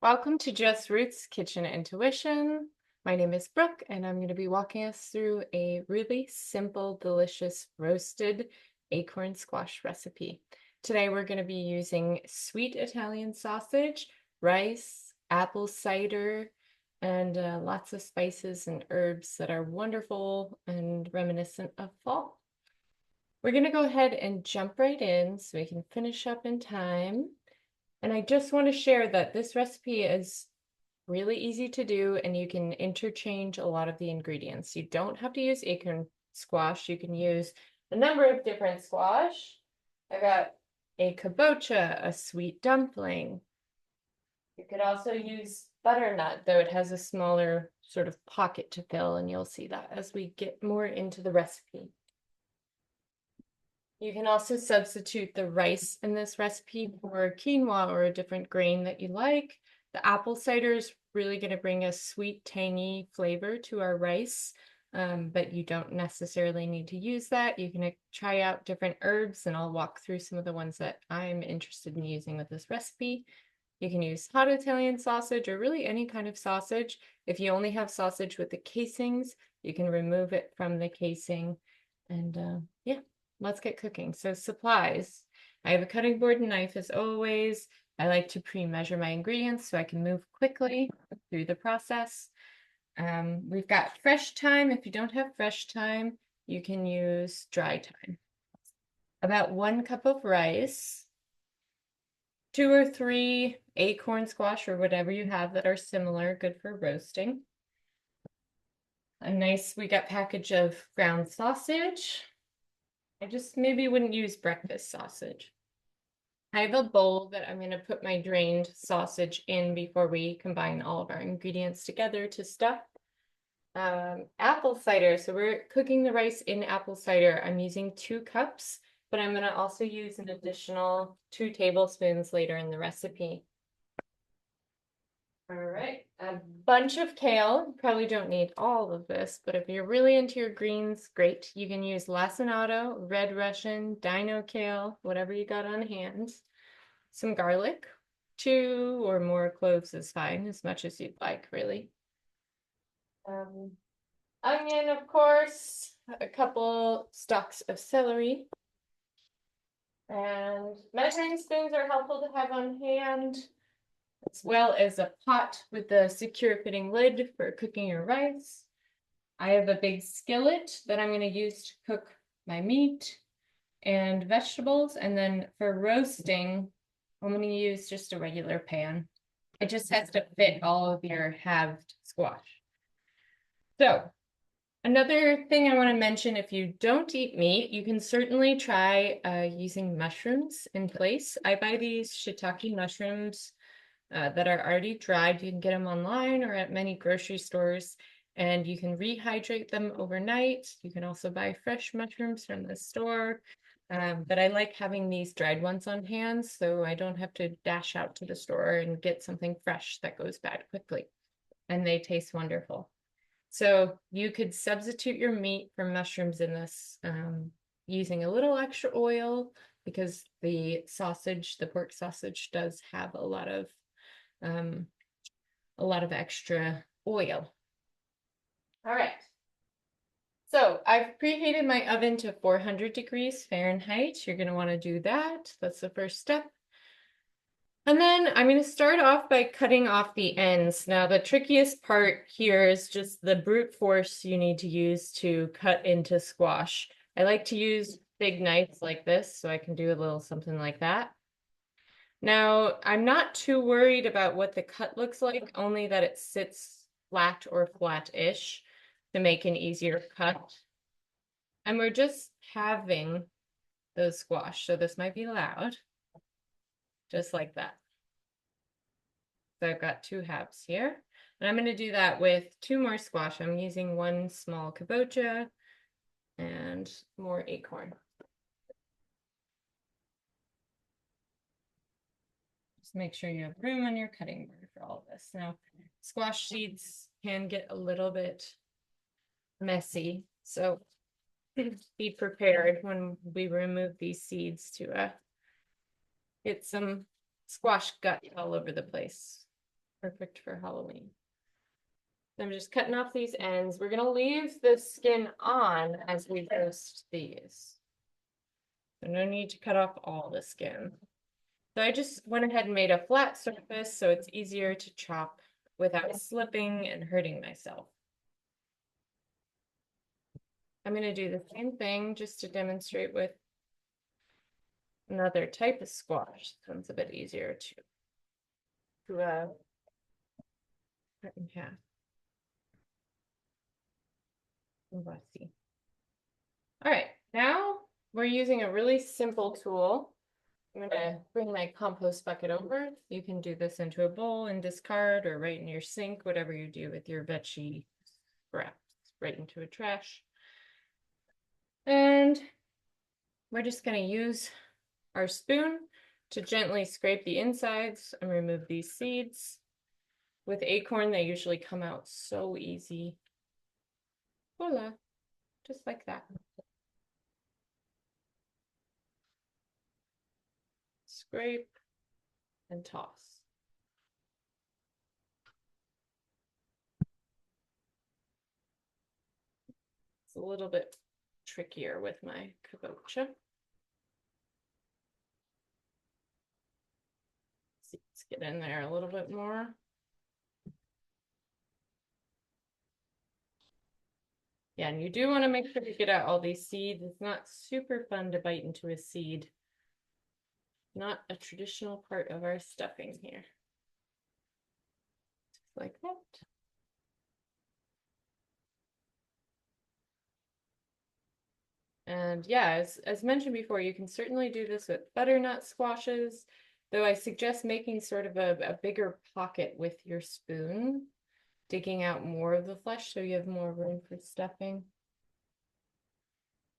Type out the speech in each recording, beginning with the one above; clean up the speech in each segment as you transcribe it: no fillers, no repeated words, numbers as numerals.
Welcome to Just Roots Kitchen Intuition. My name is Brooke, and I'm going to be walking us through a really simple, delicious roasted acorn squash recipe. Today, we're going to be using sweet Italian sausage, rice, apple cider, and lots of spices and herbs that are wonderful and reminiscent of fall. We're going to go ahead and jump right in so we can finish up in time. And I just want to share that this recipe is really easy to do, and you can interchange a lot of the ingredients. You don't have to use acorn squash. You can use a number of different squash. I got a kabocha, a sweet dumpling. You could also use butternut, though it has a smaller sort of pocket to fill, and you'll see that as we get more into the recipe. You can also substitute the rice in this recipe for quinoa or a different grain that you like. The apple cider is really going to bring a sweet, tangy flavor to our rice, but you don't necessarily need to use that. You can try out different herbs, and I'll walk through some of the ones that I'm interested in using with this recipe. You can use hot Italian sausage or really any kind of sausage. If you only have sausage with the casings, you can remove it from the casing. And yeah, let's get cooking. So supplies. I have a cutting board and knife as always. I like to pre-measure my ingredients so I can move quickly through the process. We've got fresh thyme. If you don't have fresh thyme, you can use dry thyme. About 1 cup of rice, 2 or 3 acorn squash or whatever you have that are similar, good for roasting. A nice, we got package of ground sausage. I just maybe wouldn't use breakfast sausage. I have a bowl that I'm going to put my drained sausage in before we combine all of our ingredients together to stuff. Apple cider. So we're cooking the rice in apple cider. I'm using 2 cups, but I'm going to also use an additional 2 tablespoons later in the recipe. All right, a bunch of kale. You probably don't need all of this, but if you're really into your greens, great. You can use lacinato, red Russian, dino kale, whatever you got on hand. Some garlic, 2 or more cloves is fine, as much as you'd like, really. Onion, of course, a couple stalks of celery. And measuring spoons are helpful to have on hand, as well as a pot with a secure fitting lid for cooking your rice. I have a big skillet that I'm going to use to cook my meat and vegetables. And then for roasting, I'm going to use just a regular pan. It just has to fit all of your halved squash. So another thing I want to mention, if you don't eat meat, you can certainly try using mushrooms in place. I buy these shiitake mushrooms that are already dried. You can get them online or at many grocery stores, and you can rehydrate them overnight. You can also buy fresh mushrooms from the store, but I like having these dried ones on hand so I don't have to dash out to the store and get something fresh that goes bad quickly, and they taste wonderful. So you could substitute your meat for mushrooms in this using a little extra oil, because the sausage, the pork sausage, does have a lot of extra oil. All right. So I've preheated my oven to 400 degrees Fahrenheit. You're going to want to do that. That's the first step. And then I'm going to start off by cutting off the ends. Now, the trickiest part here is just the brute force you need to use to cut into squash. I like to use big knives like this, so I can do a little something like that. Now, I'm not too worried about what the cut looks like, only that it sits flat or flat-ish to make an easier cut. And we're just halving those squash, so this might be loud, just like that. So I've got 2 halves here, and I'm going to do that with 2 more squash. I'm using 1 small kabocha and more acorn. Just make sure you have room on your cutting board for all of this. Now, squash seeds can get a little bit messy, so be prepared when we remove these seeds to get some squash gut all over the place. Perfect for Halloween. I'm just cutting off these ends. We're gonna leave the skin on as we roast these. So no need to cut off all the skin. So I just went ahead and made a flat surface so it's easier to chop without slipping and hurting myself. I'm gonna do the same thing just to demonstrate with another type of squash. This one's a bit easier to cut in half. Let's see. All right, now we're using a really simple tool. I'm gonna bring my compost bucket over. You can do this into a bowl and discard, or right in your sink, whatever you do with your veggie scraps, right into a trash. And we're just gonna use our spoon to gently scrape the insides and remove these seeds. With acorn, they usually come out so easy. Voila, just like that. Scrape and toss. It's a little bit trickier with my kabocha. Let's get in there a little bit more. Yeah, and you do want to make sure you get out all these seeds. It's not super fun to bite into a seed. Not a traditional part of our stuffing here. Just like that. And yeah, as mentioned before, you can certainly do this with butternut squashes, though I suggest making sort of a bigger pocket with your spoon, digging out more of the flesh so you have more room for stuffing.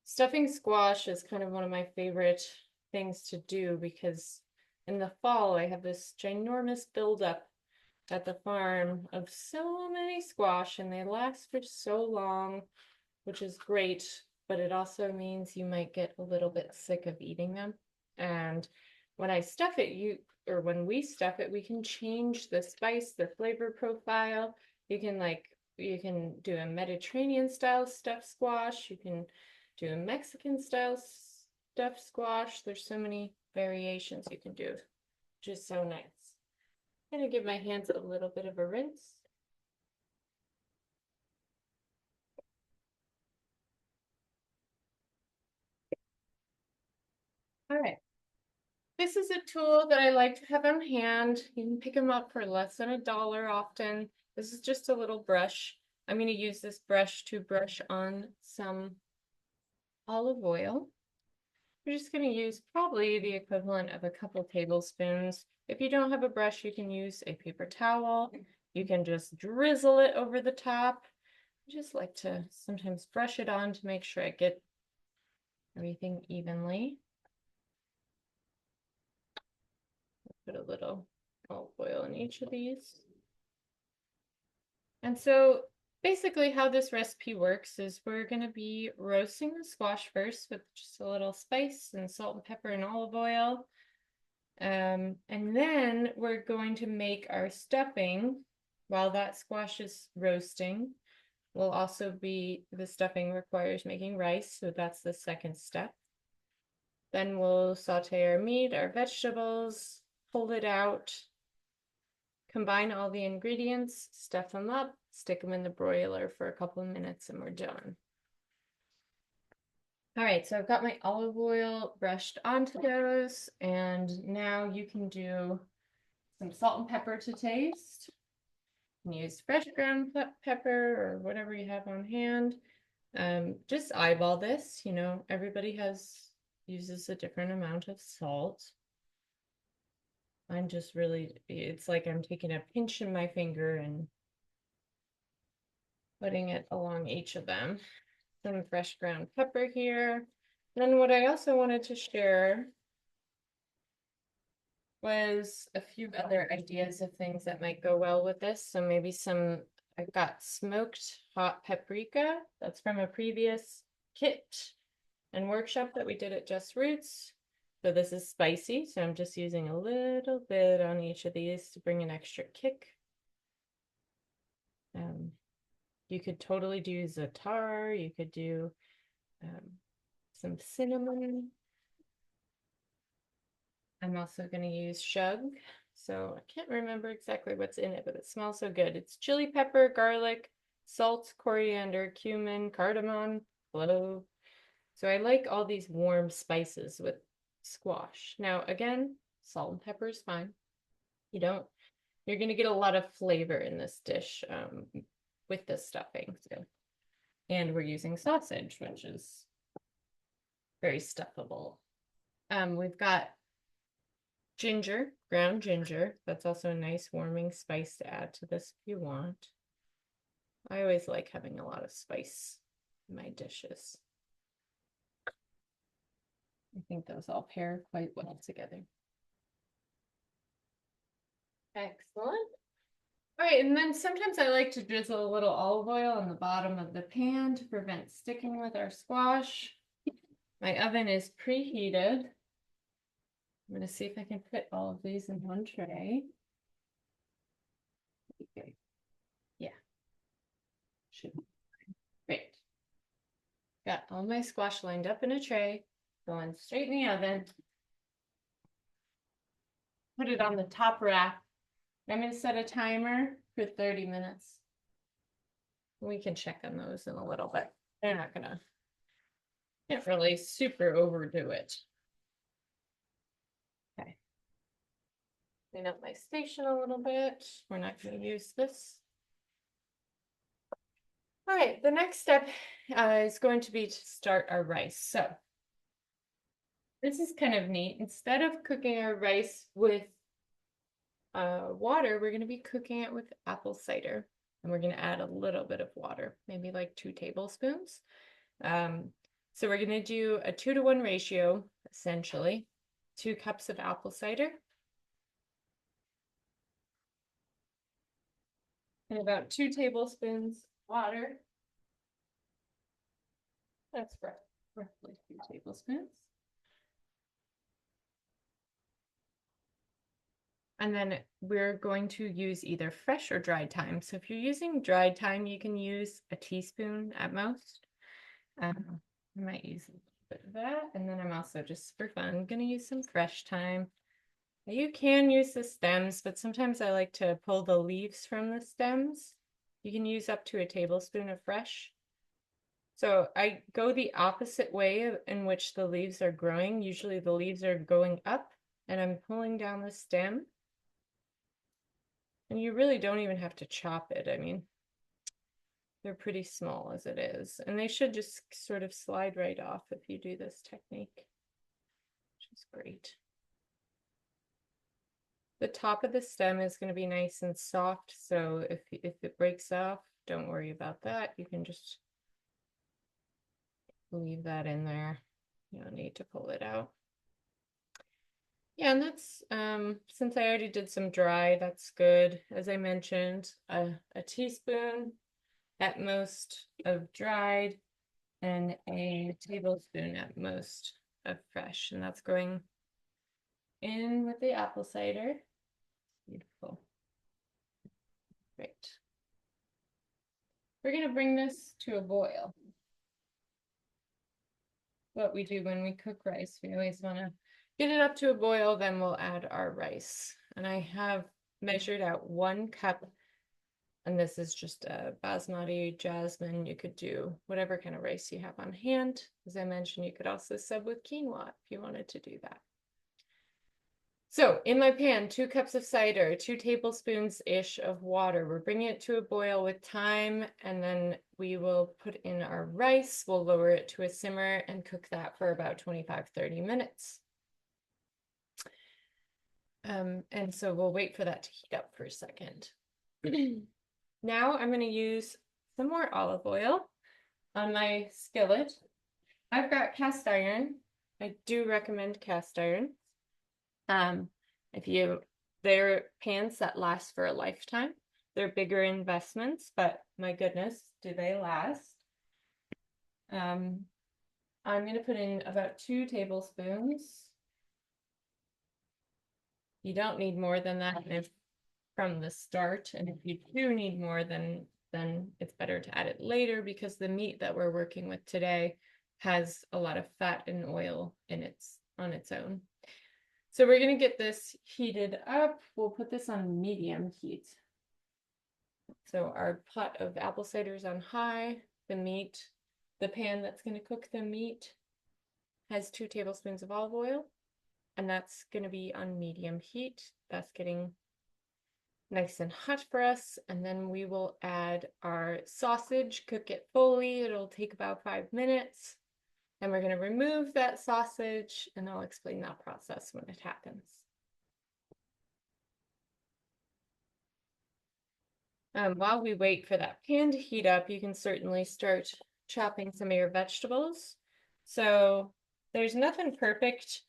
Stuffing squash is kind of one of my favorite things to do because in the fall I have this ginormous buildup at the farm of so many squash and they last for so long, which is great, but it also means you might get a little bit sick of eating them. And when I stuff it, when we stuff it, we can change the spice, the flavor profile. You can do a Mediterranean style stuffed squash. You can do a Mexican style stuffed squash. There's so many variations you can do, which is so nice. I'm gonna give my hands a little bit of a rinse. All right. This is a tool that I like to have on hand. You can pick them up for less than $1 often. This is just a little brush. I'm going to use this brush to brush on some olive oil. We're just going to use probably the equivalent of a couple tablespoons. If you don't have a brush, you can use a paper towel. You can just drizzle it over the top. I just like to sometimes brush it on to make sure I get everything evenly. Put a little olive oil in each of these. And so basically how this recipe works is we're going to be roasting the squash first with just a little spice and salt and pepper and olive oil. And then we're going to make our stuffing while that squash is roasting. The stuffing requires making rice, so that's the second step. Then we'll saute our meat, our vegetables, pull it out, combine all the ingredients, stuff them up, stick them in the broiler for a couple of minutes, and we're done. All right, so I've got my olive oil brushed onto those, and now you can do some salt and pepper to taste. You can use fresh ground pepper or whatever you have on hand. Just eyeball this, everybody uses a different amount of salt. I'm just it's like I'm taking a pinch in my finger and putting it along each of them. Some fresh ground pepper here. Then what I also wanted to share was a few other ideas of things that might go well with this. So maybe I've got smoked hot paprika. That's from a previous kit and workshop that we did at Just Roots. So this is spicy, so I'm just using a little bit on each of these to bring an extra kick. You could totally do za'atar. You could do some cinnamon. I'm also going to use shug. So I can't remember exactly what's in it, but it smells so good. It's chili pepper, garlic, salt, coriander, cumin, cardamom, clove. So I like all these warm spices with squash. Now, again, salt and pepper is fine. You're going to get a lot of flavor in this dish with the stuffing. So. And we're using sausage, which is very stuffable. We've got ginger, ground ginger. That's also a nice warming spice to add to this if you want. I always like having a lot of spice in my dishes. I think those all pair quite well together. Excellent. All right, and then sometimes I like to drizzle a little olive oil on the bottom of the pan to prevent sticking with our squash. My oven is preheated. I'm going to see if I can fit all of these in one tray. Okay. Yeah. Should be fine. Great. Got all my squash lined up in a tray, going straight in the oven. Put it on the top rack. I'm going to set a timer for 30 minutes. We can check on those in a little bit. They're not going to, can't really super overdo it. Okay. Clean up my station a little bit. We're not going to use this. All right, the next step is going to be to start our rice. So this is kind of neat. Instead of cooking our rice with water, we're going to be cooking it with apple cider. And we're going to add a little bit of water, maybe like 2 tablespoons. So we're going to do a 2-to-1 ratio, essentially. 2 cups of apple cider. And about 2 tablespoons water. That's roughly 2 tablespoons. And then we're going to use either fresh or dried thyme. So if you're using dried thyme, you can use a teaspoon at most. I might use a little bit of that. And then I'm also, just for fun, going to use some fresh thyme. You can use the stems, but sometimes I like to pull the leaves from the stems. You can use up to a tablespoon of fresh. So I go the opposite way in which the leaves are growing. Usually the leaves are going up and I'm pulling down the stem. And you really don't even have to chop it. I mean, they're pretty small as it is. And they should just sort of slide right off if you do this technique, which is great. The top of the stem is going to be nice and soft. So if it breaks off, don't worry about that. You can just leave that in there. You don't need to pull it out. Yeah, and that's, since I already did some dry, that's good. As I mentioned, a teaspoon at most of dried and a tablespoon at most of fresh. And that's going in with the apple cider. Beautiful. Great. We're going to bring this to a boil. What we do when we cook rice, we always want to get it up to a boil, then we'll add our rice. And I have measured out 1 cup, and this is just a basmati, jasmine. You could do whatever kind of rice you have on hand. As I mentioned, you could also sub with quinoa if you wanted to do that. So in my pan, 2 cups of cider, 2 tablespoons-ish of water. We're bringing it to a boil with thyme, and then we will put in our rice. We'll lower it to a simmer and cook that for about 25-30 minutes. And so we'll wait for that to heat up for a second. Now I'm going to use some more olive oil on my skillet. I've got cast iron. I do recommend cast iron. They're pans that last for a lifetime. They're bigger investments, but my goodness, do they last? I'm going to put in about 2 tablespoons. You don't need more than that from the start, and if you do need more, then then it's better to add it later because the meat that we're working with today has a lot of fat and oil in on its own. So we're gonna get this heated up. We'll put this on medium heat. So our pot of apple cider is on high. The pan that's gonna cook the meat has 2 tablespoons of olive oil, and that's gonna be on medium heat. That's getting nice and hot for us, and then we will add our sausage, cook it fully. It'll take about 5 minutes, and we're going to remove that sausage, and I'll explain that process when it happens. While we wait for that pan to heat up, you can certainly start chopping some of your vegetables. So there's nothing perfect.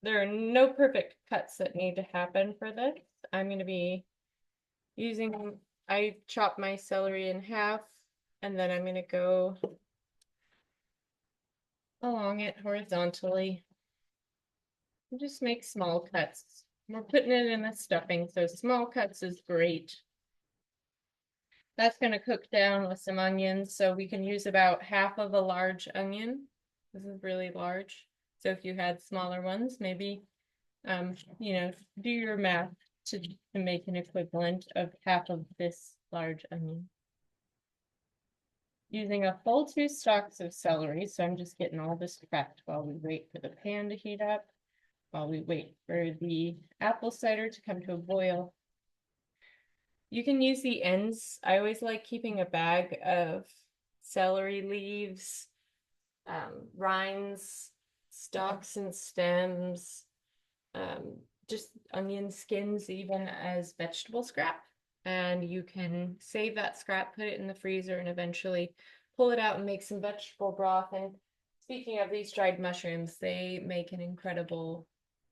There are no perfect cuts that need to happen for this. I'm going to be I chop my celery in half, and then I'm going to go along it horizontally and just make small cuts. We're putting it in a stuffing, so small cuts is great. That's going to cook down with some onions, so we can use about half of a large onion. This is really large. So if you had smaller ones, maybe, you know, do your math to make an equivalent of half of this large onion. Using a full 2 stalks of celery, so I'm just getting all this prepped while we wait for the pan to heat up, while we wait for the apple cider to come to a boil. You can use the ends. I always like keeping a bag of celery leaves, rinds, stalks and stems, just onion skins, even as vegetable scrap. And you can save that scrap, put it in the freezer, and eventually pull it out and make some vegetable broth. And speaking of these dried mushrooms, they make an incredible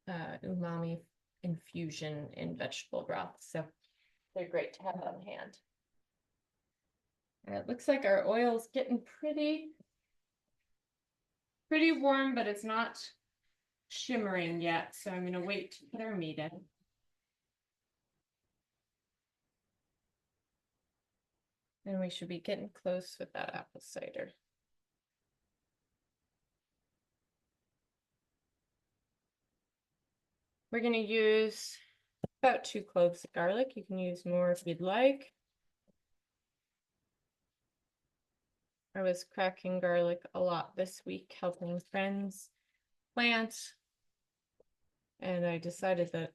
umami infusion in vegetable broth. So they're great to have on hand. It looks like our oil's getting pretty warm, but it's not shimmering yet. So I'm gonna wait to put our meat in. And we should be getting close with that apple cider. We're going to use about 2 cloves of garlic. You can use more if you'd like. I was cracking garlic a lot this week, helping friends plant. And I decided that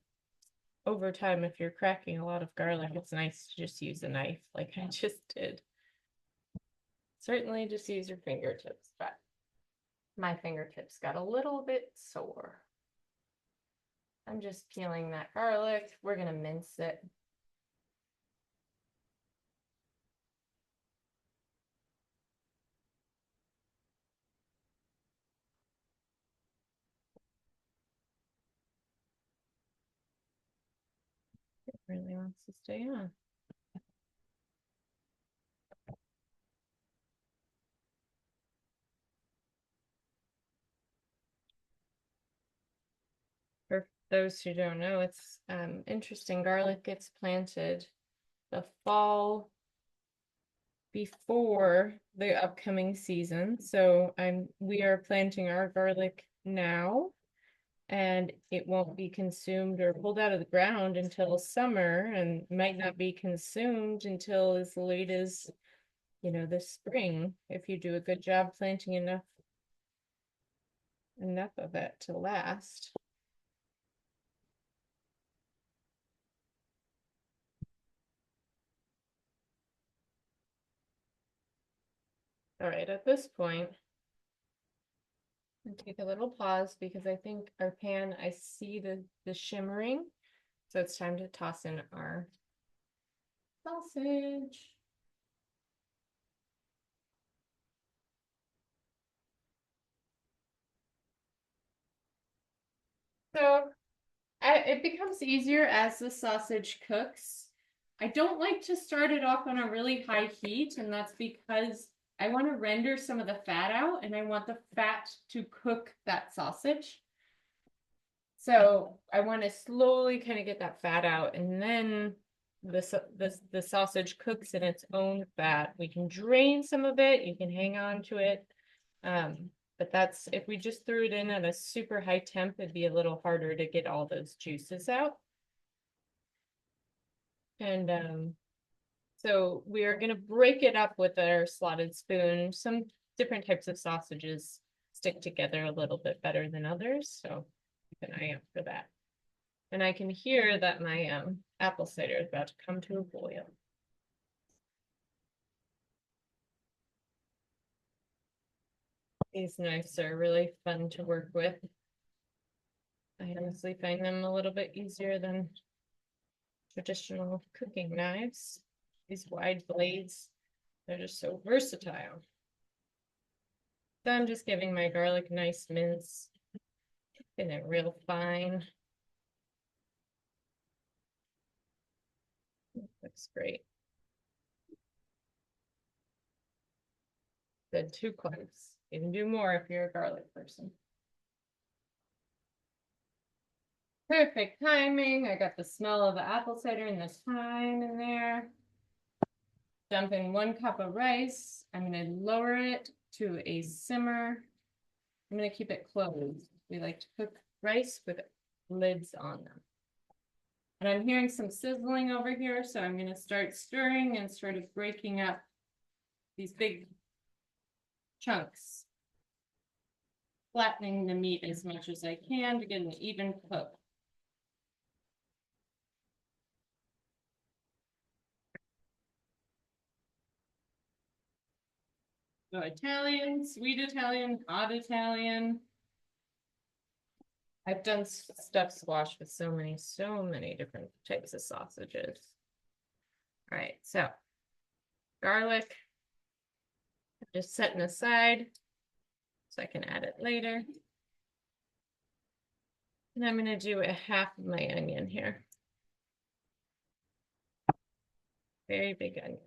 over time, if you're cracking a lot of garlic, it's nice to just use a knife like I just did. Certainly just use your fingertips, but my fingertips got a little bit sore. I'm just peeling that garlic. We're going to mince it. It really wants to stay on. For those who don't know, it's interesting. Garlic gets planted the fall before the upcoming season. So we are planting our garlic now, and it won't be consumed or pulled out of the ground until summer, and might not be consumed until as late as, you know, this spring, if you do a good job planting enough of it to last. All right, at this point, and take a little pause because I think our pan, I see the shimmering. So it's time to toss in our sausage. So it becomes easier as the sausage cooks. I don't like to start it off on a really high heat, and that's because I want to render some of the fat out, and I want the fat to cook that sausage. So I want to slowly kind of get that fat out, and then the sausage cooks in its own fat. We can drain some of it, you can hang on to it. But that's, if we just threw it in at a super high temp, it'd be a little harder to get all those juices out. And so we are going to break it up with our slotted spoon. Some different types of sausages stick together a little bit better than others, so keep an eye out for that. And I can hear that my apple cider is about to come to a boil. These knives are really fun to work with. I honestly find them a little bit easier than traditional cooking knives. These wide blades, they're just so versatile. So I'm just giving my garlic nice mince, getting it real fine. Looks great. Good, 2 cloves. You can do more if you're a garlic person. Perfect timing. I got the smell of the apple cider and the thyme in there. Dump in 1 cup of rice. I'm going to lower it to a simmer. I'm going to keep it closed. We like to cook rice with lids on them. And I'm hearing some sizzling over here, so I'm going to start stirring and sort of breaking up these big chunks, flattening the meat as much as I can to get an even cook. So Italian, sweet Italian, hot Italian. I've done stuffed squash with so many different types of sausages. All right, so garlic, just setting aside so I can add it later. And I'm gonna do a half of my onion here. Very big onion.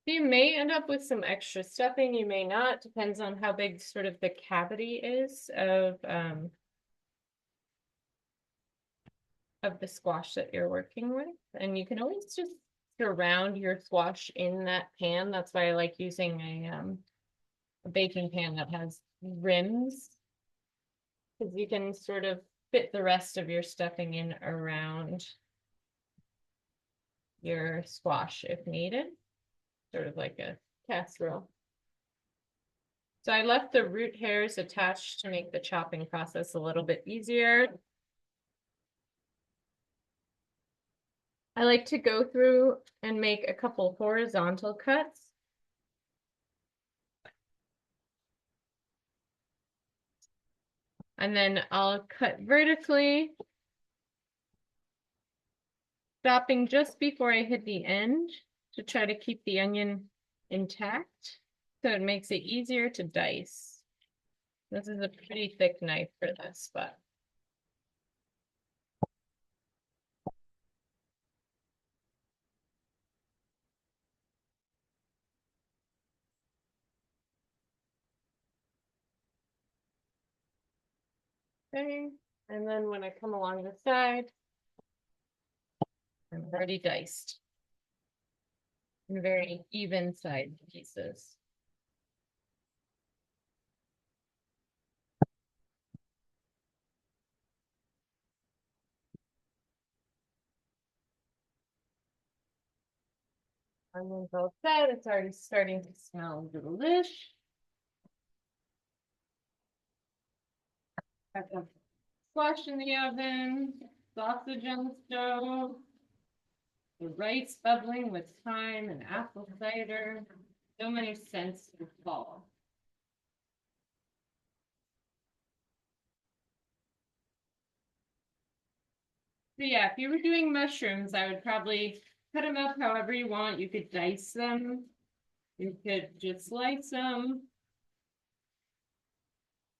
You may end up with some extra stuffing, you may not, depends on how big sort of the cavity is of the squash that you're working with. And you can always just surround your squash in that pan. That's why I like using a baking pan that has rims, because you can sort of fit the rest of your stuffing in around your squash if needed, sort of like a casserole. So I left the root hairs attached to make the chopping process a little bit easier. I like to go through and make a couple horizontal cuts. And then I'll cut vertically, stopping just before I hit the end to try to keep the onion intact. So it makes it easier to dice. This is a pretty thick knife for this, but okay. And then when I come along the side, I'm already diced in very even sized pieces. Onion's all set. It's already starting to smell delish. Got the squash in the oven, sausage on the stove, the rice bubbling with thyme and apple cider. So many scents for fall. So yeah, if you were doing mushrooms, I would probably cut them up however you want. You could dice them. You could just slice them.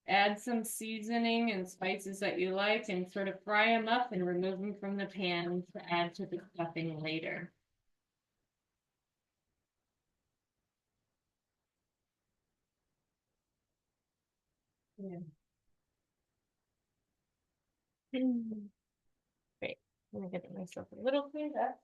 Add some seasoning and spices that you like and sort of fry them up and remove them from the pan to add to the stuffing later. Yeah. Great. I'm gonna get myself a little cleaned up.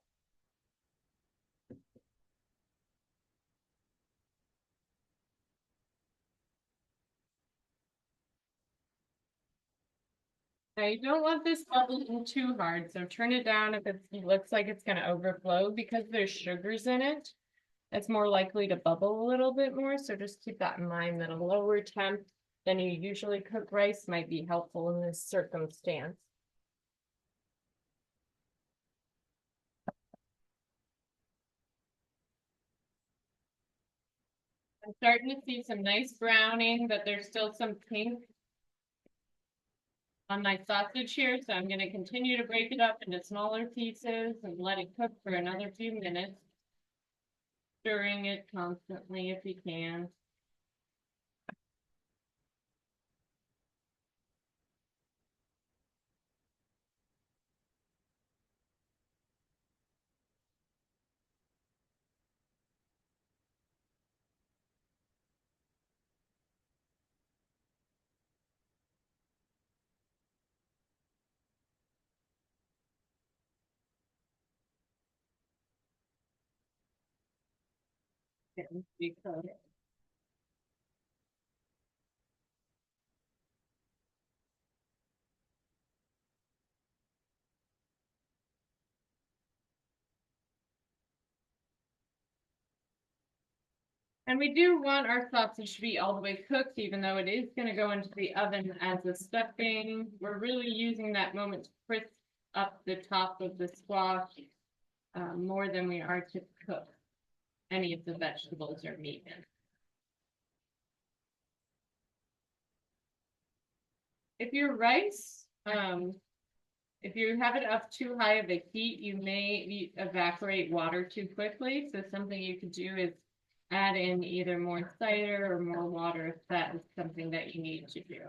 Now you don't want this bubbling too hard, so turn it down if it looks like it's going to overflow because there's sugars in it. It's more likely to bubble a little bit more, so just keep that in mind that a lower temp than you usually cook rice might be helpful in this circumstance. I'm starting to see some nice browning, but there's still some pink on my sausage here, so I'm going to continue to break it up into smaller pieces and let it cook for another few minutes, stirring it constantly if you can. Getting pretty close. And we do want our sausage to be all the way cooked, even though it is going to go into the oven as a stuffing. We're really using that moment to crisp up the top of the squash more than we are to cook any of the vegetables or meat in. If your rice, if you have it up too high of a heat, you may evaporate water too quickly. So something you could do is add in either more cider or more water if that is something that you need to do.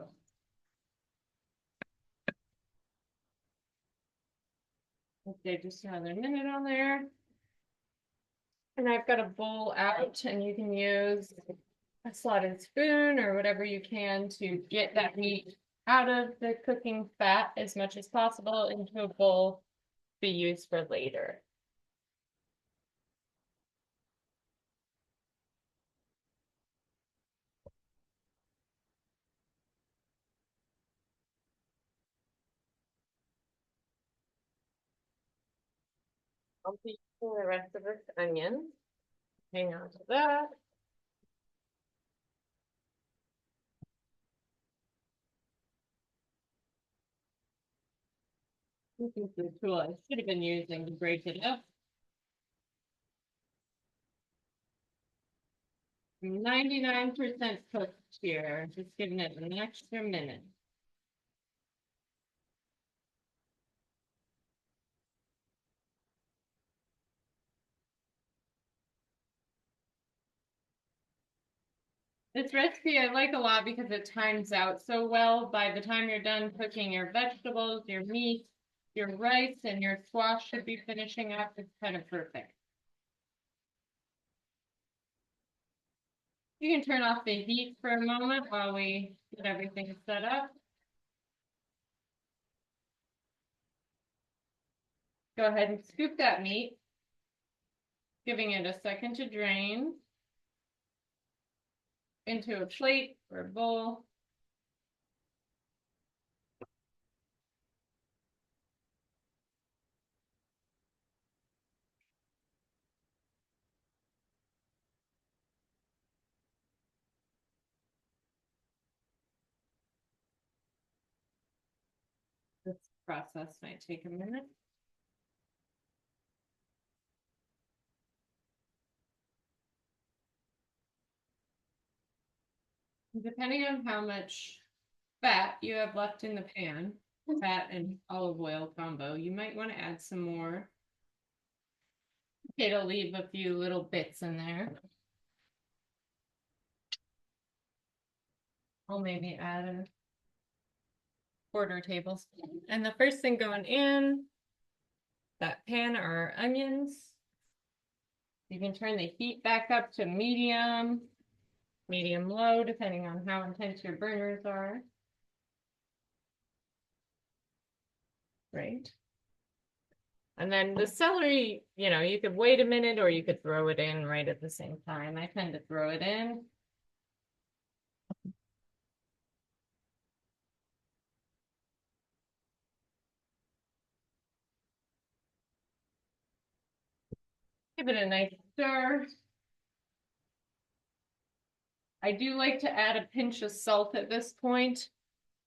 Okay, just another minute on there. And I've got a bowl out, and you can use a slotted spoon or whatever you can to get that meat out of the cooking fat as much as possible into a bowl to be used for later. I'll be using the rest of this onion. Hang on to that. This is the tool I should have been using to break it up. 99% cooked here, just giving it an extra minute. This recipe I like a lot because it times out so well. By the time you're done cooking your vegetables, your meat, your rice, and your squash should be finishing up. It's kind of perfect. You can turn off the heat for a moment while we get everything set up. Go ahead and scoop that meat, giving it a second to drain into a plate or a bowl. This process might take a minute. Depending on how much fat you have left in the pan, fat and olive oil combo, you might want to add some more. It'll leave a few little bits in there. I'll maybe add a quarter tablespoon. And the first thing going in that pan are onions. You can turn the heat back up to medium, medium low, depending on how intense your burners are. Right. And then the celery, you could wait a minute or you could throw it in right at the same time. I tend to throw it in. Give it a nice stir. I do like to add a pinch of salt at this point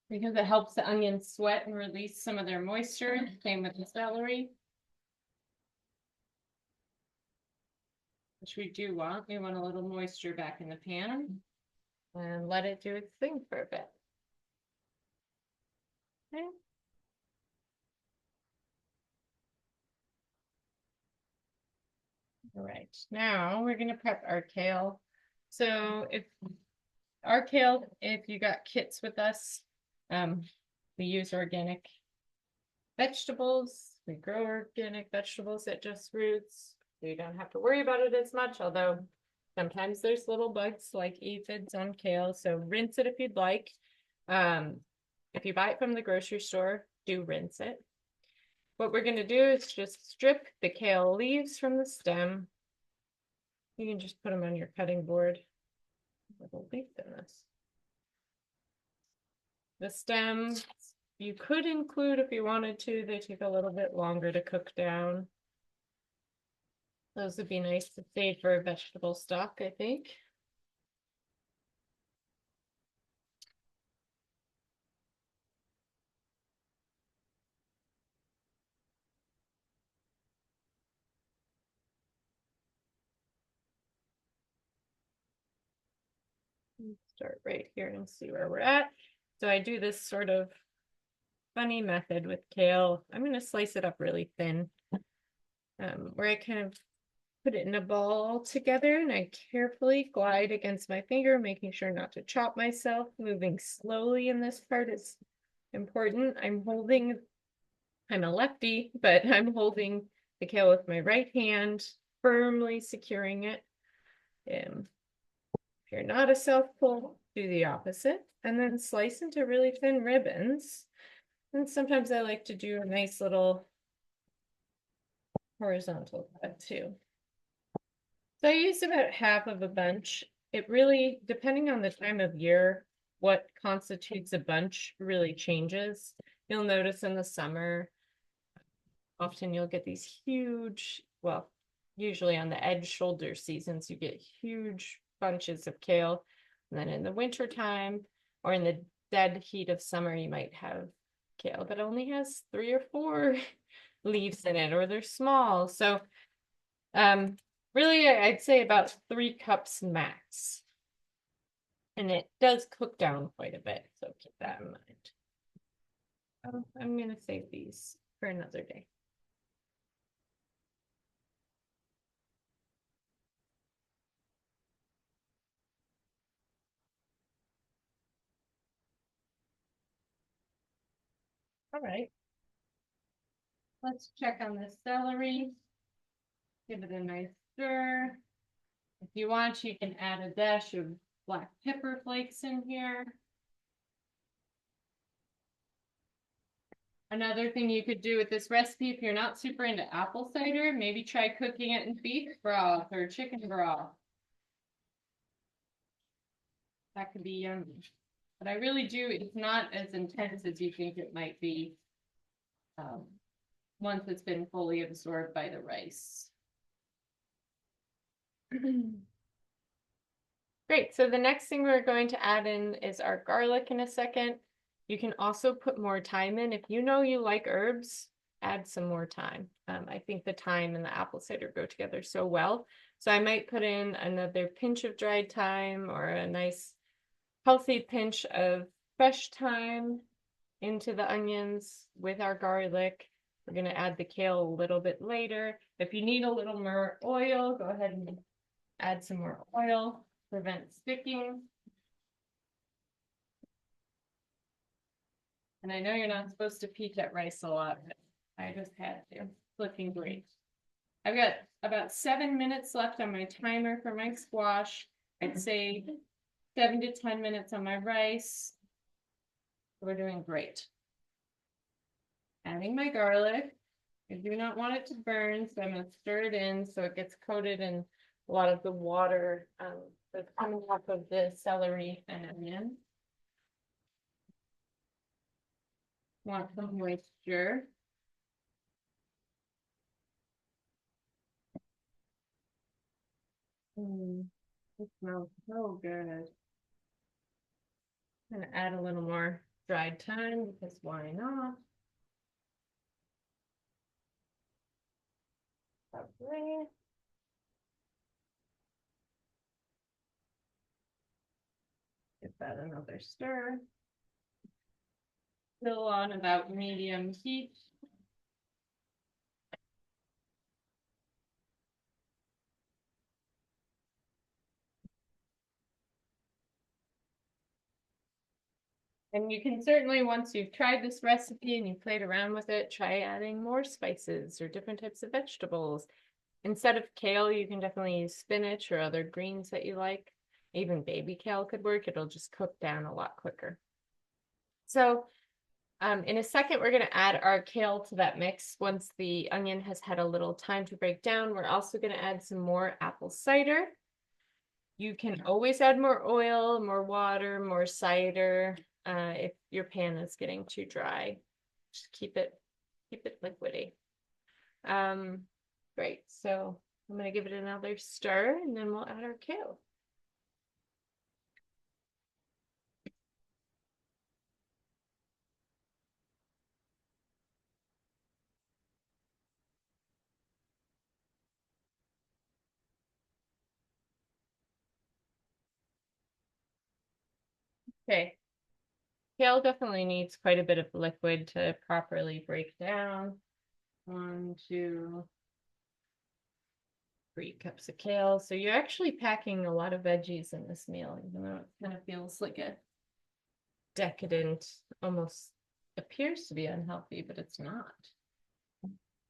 because it helps the onions sweat and release some of their moisture. Same with the celery, which we do want. We want a little moisture back in the pan and let it do its thing for a bit. Okay. All right, now we're gonna prep our kale. So if you got kits with us, we use organic vegetables. We grow organic vegetables at Just Roots. So you don't have to worry about it as much, although sometimes there's little bugs like aphids on kale. So rinse it if you'd like. If you buy it from the grocery store, do rinse it. What we're going to do is just strip the kale leaves from the stem. You can just put them on your cutting board. Little leaf in this. The stems you could include if you wanted to. They take a little bit longer to cook down. Those would be nice to save for a vegetable stock, I think. Start right here and see where we're at. So I do this sort of funny method with kale. I'm going to slice it up really thin, where I kind of put it in a ball together and I carefully glide against my finger, making sure not to chop myself. Moving slowly in this part is important. I'm a lefty, but I'm holding the kale with my right hand, firmly securing it. If you're not a self-pull, do the opposite, and then slice into really thin ribbons. And sometimes I like to do a nice little horizontal cut too. So I use about half of a bunch. It really, depending on the time of year, what constitutes a bunch really changes. You'll notice in the summer, often you'll get these huge, well, usually on the edge shoulder seasons, you get huge bunches of kale. And then in the winter time or in the dead heat of summer, you might have kale that only has 3 or 4 leaves in it, or they're small. So really, I'd say about 3 cups max. And it does cook down quite a bit, so keep that in mind. I'm going to save these for another day. All right. Let's check on the celery. Give it a nice stir. If you want, you can add a dash of black pepper flakes in here. Another thing you could do with this recipe, if you're not super into apple cider, maybe try cooking it in beef broth or chicken broth. That could be yummy. But I really do, it's not as intense as you think it might be once it's been fully absorbed by the rice. Great, so the next thing we're going to add in is our garlic in a second. You can also put more thyme in. If you know you like herbs, add some more thyme. I think the thyme and the apple cider go together so well. So I might put in another pinch of dried thyme or a nice healthy pinch of fresh thyme into the onions with our garlic. We're going to add the kale a little bit later. If you need a little more oil, go ahead and add some more oil. Prevent sticking. And I know you're not supposed to peek at rice a lot, but I just had to. It's looking great. I've got about 7 minutes left on my timer for my squash. I'd say 7 to 10 minutes on my rice. We're doing great. Adding my garlic. I do not want it to burn, so I'm going to stir it in so it gets coated in a lot of the water that's coming off of the celery and onion. Want some moisture. It smells so good. I'm going to add a little more dried thyme because why not? Lovely. Give that another stir. Still on about medium heat. And you can certainly, once you've tried this recipe and you played around with it, try adding more spices or different types of vegetables. Instead of kale, you can definitely use spinach or other greens that you like. Even baby kale could work. It'll just cook down a lot quicker. So in a second, we're going to add our kale to that mix. Once the onion has had a little time to break down, we're also going to add some more apple cider. You can always add more oil, more water, more cider if your pan is getting too dry. Just keep it liquidy. Great. So I'm going to give it another stir and then we'll add our kale. Okay. Kale definitely needs quite a bit of liquid to properly break down. 1, 2, 3 cups of kale. So you're actually packing a lot of veggies in this meal, even though it kind of feels like a decadent, almost appears to be unhealthy, but it's not.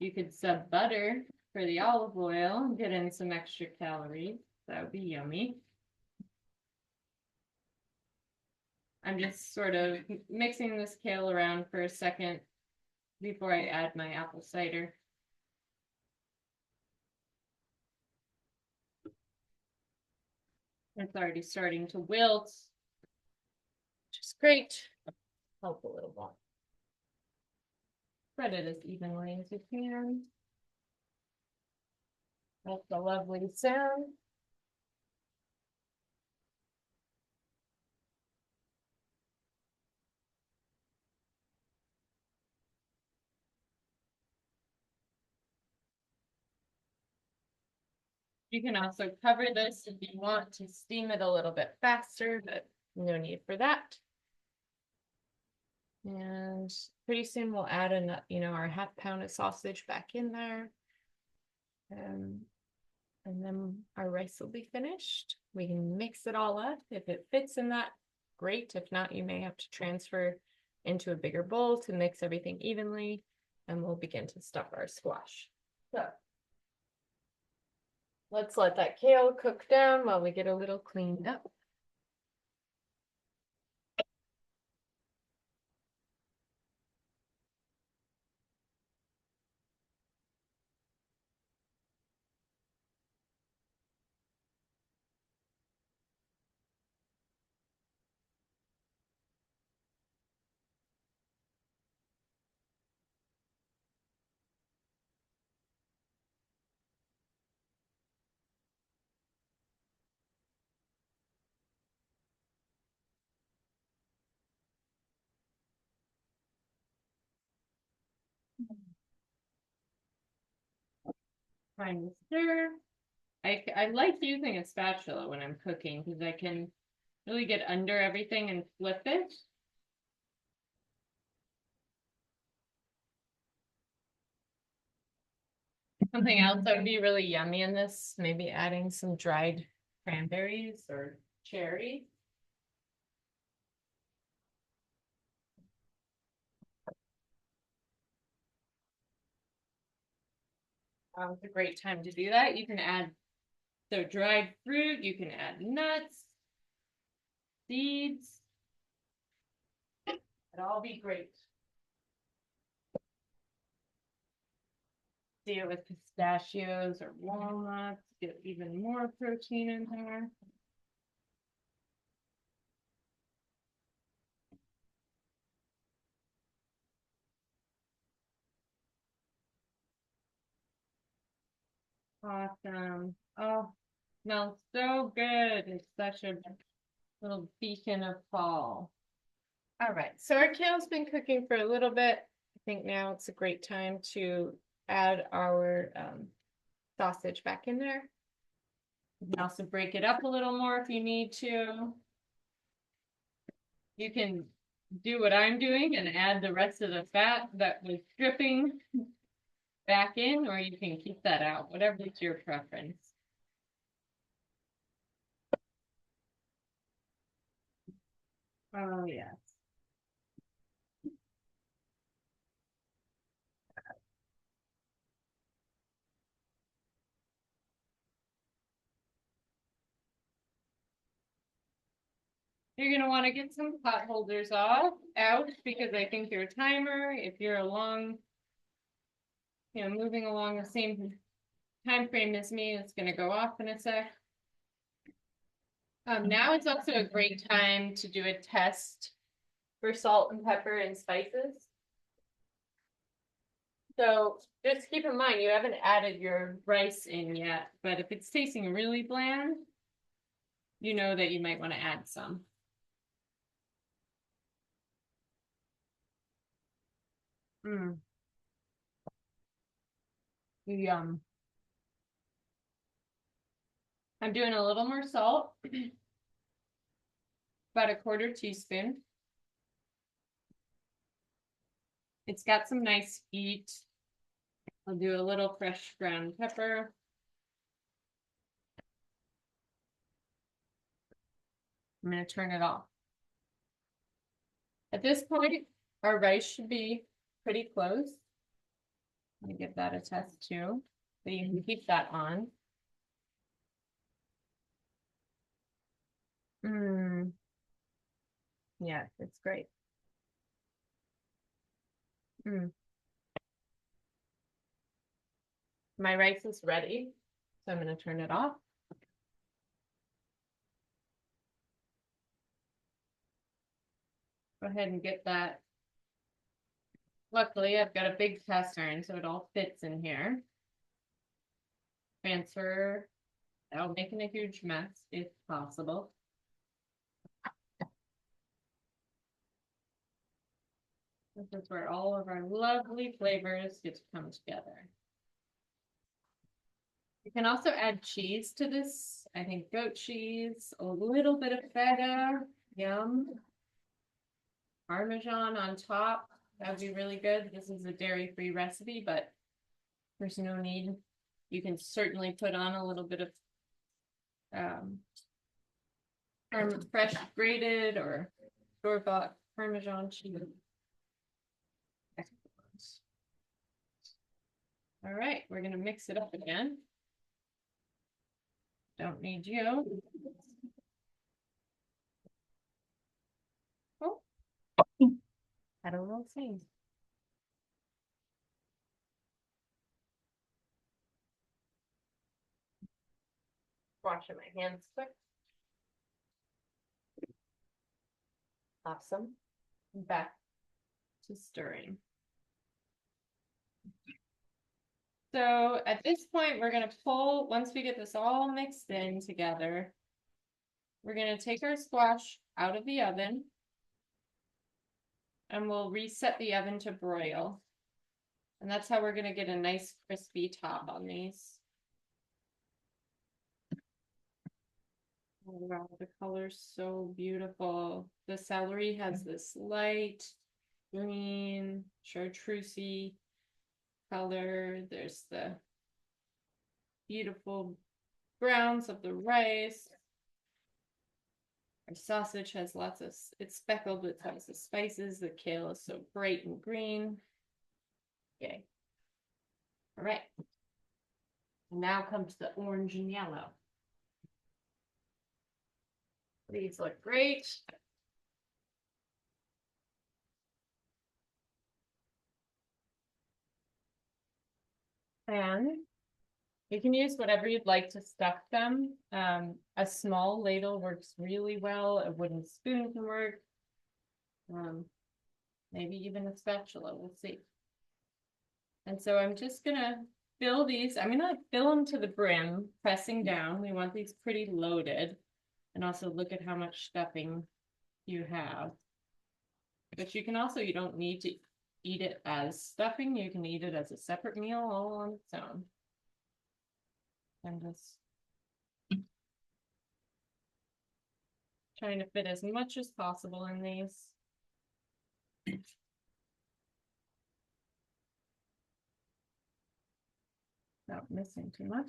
You could sub butter for the olive oil and get in some extra calories. That would be yummy. I'm just sort of mixing this kale around for a second before I add my apple cider. It's already starting to wilt, which is great. Help a little more. Spread it as evenly as you can. That's a lovely sound. You can also cover this if you want to steam it a little bit faster, but no need for that. And pretty soon we'll add our half pound of sausage back in there. And then our rice will be finished. We can mix it all up. If it fits in that, great. If not, you may have to transfer into a bigger bowl to mix everything evenly. And we'll begin to stuff our squash. So let's let that kale cook down while we get a little cleaned up. Trying to stir. I like using a spatula when I'm cooking because I can really get under everything and flip it. Something else that would be really yummy in this, maybe adding some dried cranberries or cherry. It's a great time to do that. You can add dried fruit, you can add nuts, seeds. It'd all be great. Do it with pistachios or walnuts, get even more protein in there. Awesome. Oh, smells so good. It's such a little beacon of fall. All right, so our kale's been cooking for a little bit. I think now it's a great time to add our sausage back in there. You can also break it up a little more if you need to. You can do what I'm doing and add the rest of the fat that was dripping back in, or you can keep that out, whatever is your preference. Oh, yes. You're going to want to get some pot holders out because I think your timer, if you're moving along the same time frame as me, it's going to go off in a sec. Now it's also a great time to do a test for salt and pepper and spices. So just keep in mind, you haven't added your rice in yet, but if it's tasting really bland, you know that you might want to add some. Yum. I'm doing a little more salt, about a 1/4 teaspoon. It's got some nice heat. I'll do a little fresh ground pepper. I'm going to turn it off. At this point, our rice should be pretty close. Let me give that a test too, so you can keep that on. Yeah, it's great. My rice is ready, so I'm going to turn it off. Go ahead and get that. Luckily, I've got a big cast iron, so it all fits in here. Transfer without making a huge mess, if possible. This is where all of our lovely flavors get to come together. You can also add cheese to this. I think goat cheese, a little bit of feta, yum. Parmesan on top, that would be really good. This is a dairy-free recipe, but there's no need. You can certainly put on a little bit of fresh grated or store-bought Parmesan cheese. All right, we're gonna mix it up again. Don't need you. Oh, had a little thing. Washing my hands quick. Awesome. Back to stirring. So at this point, we're going to pull, once we get this all mixed in together, we're going to take our squash out of the oven and we'll reset the oven to broil. And that's how we're going to get a nice crispy top on these. Oh, wow, the color's so beautiful. The celery has this light green, chartreusey color. There's the beautiful browns of the rice. Our sausage has lots of, it's speckled with lots of spices. The kale is so bright and green. Yay. All right. And now comes the orange and yellow. These look great. And you can use whatever you'd like to stuff them. A small ladle works really well. A wooden spoon can work. Maybe even a spatula, we'll see. And so I'm just gonna fill these. I'm gonna fill them to the brim, pressing down. We want these pretty loaded. And also look at how much stuffing you have. But you can also, you don't need to eat it as stuffing. You can eat it as a separate meal all on its own. I'm just trying to fit as much as possible in these. Not missing too much.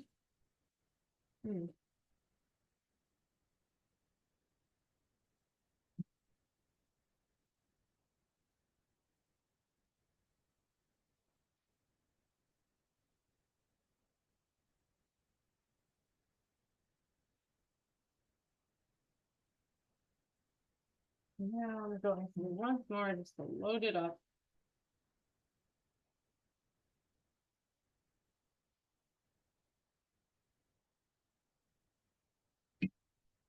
Now we're going through once more just to load it up.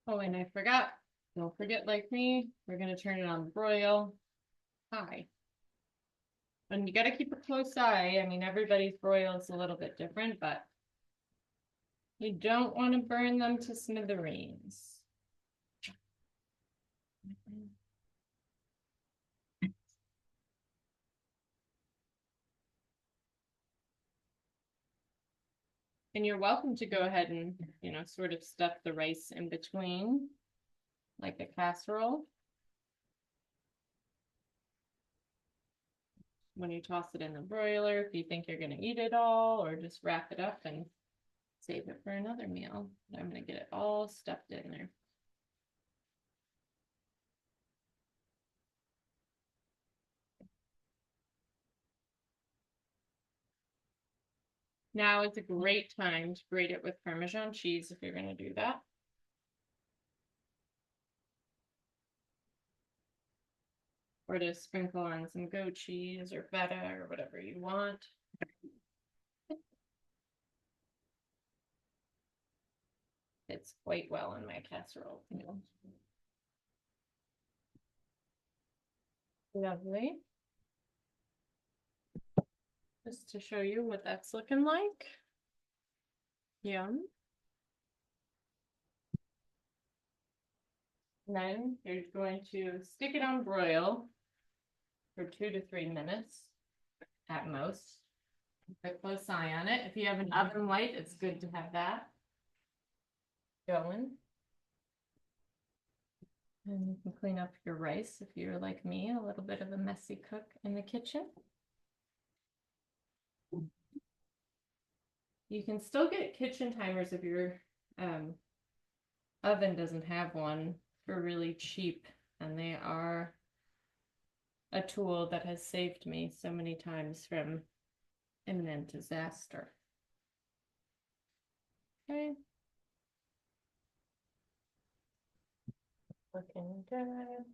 Oh, and I forgot. Don't forget, like me, we're gonna turn it on broil high. And you gotta keep a close eye. I mean, everybody's broil is a little bit different, but you don't want to burn them to smithereens. And you're welcome to go ahead and, sort of stuff the rice in between, like a casserole. When you toss it in the broiler, if you think you're going to eat it all, or just wrap it up and save it for another meal. I'm going to get it all stuffed in there. Now is a great time to grate it with Parmesan cheese if you're going to do that. Or to sprinkle on some goat cheese or feta or whatever you want. Fits quite well in my casserole. Lovely. Just to show you what that's looking like. Yum. And then you're going to stick it on broil for 2 to 3 minutes at most. Keep a close eye on it. If you have an oven light, it's good to have that going. And you can clean up your rice if you're like me, a little bit of a messy cook in the kitchen. You can still get kitchen timers if your oven doesn't have one for really cheap, and they are a tool that has saved me so many times from imminent disaster. Okay. Looking good.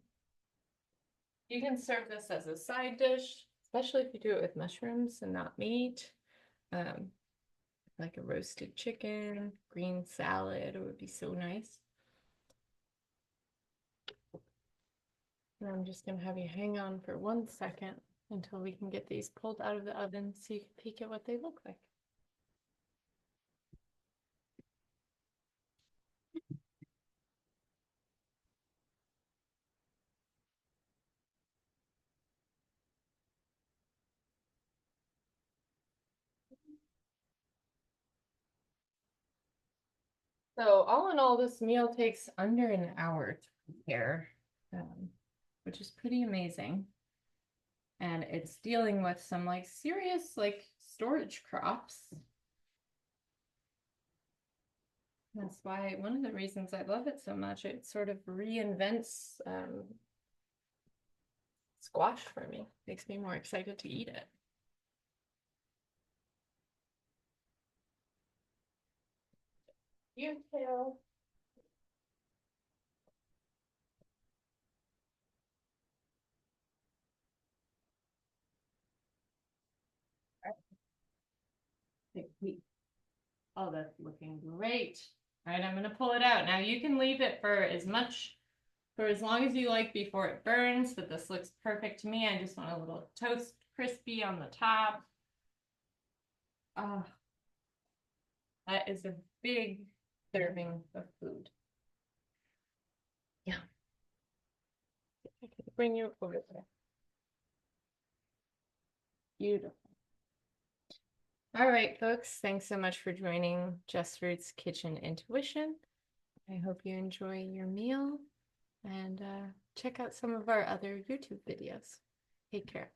You can serve this as a side dish, especially if you do it with mushrooms and not meat. Like a roasted chicken, green salad, it would be so nice. And I'm just gonna have you hang on for 1 second until we can get these pulled out of the oven so you can peek at what they look like. So all in all, this meal takes under an hour to prepare, which is pretty amazing. And it's dealing with some like serious like storage crops. That's why one of the reasons I love it so much, it sort of reinvents squash for me. Makes me more excited to eat it. You too. Oh, that's looking great. All right, I'm gonna pull it out. Now you can leave it for as long as you like before it burns, but this looks perfect to me. I just want a little toast crispy on the top. Oh, that is a big serving of food. Yeah. I can bring you over there. Beautiful. All right, folks, thanks so much for joining Just Fruits Kitchen Intuition. I hope you enjoy your meal and check out some of our other YouTube videos. Take care.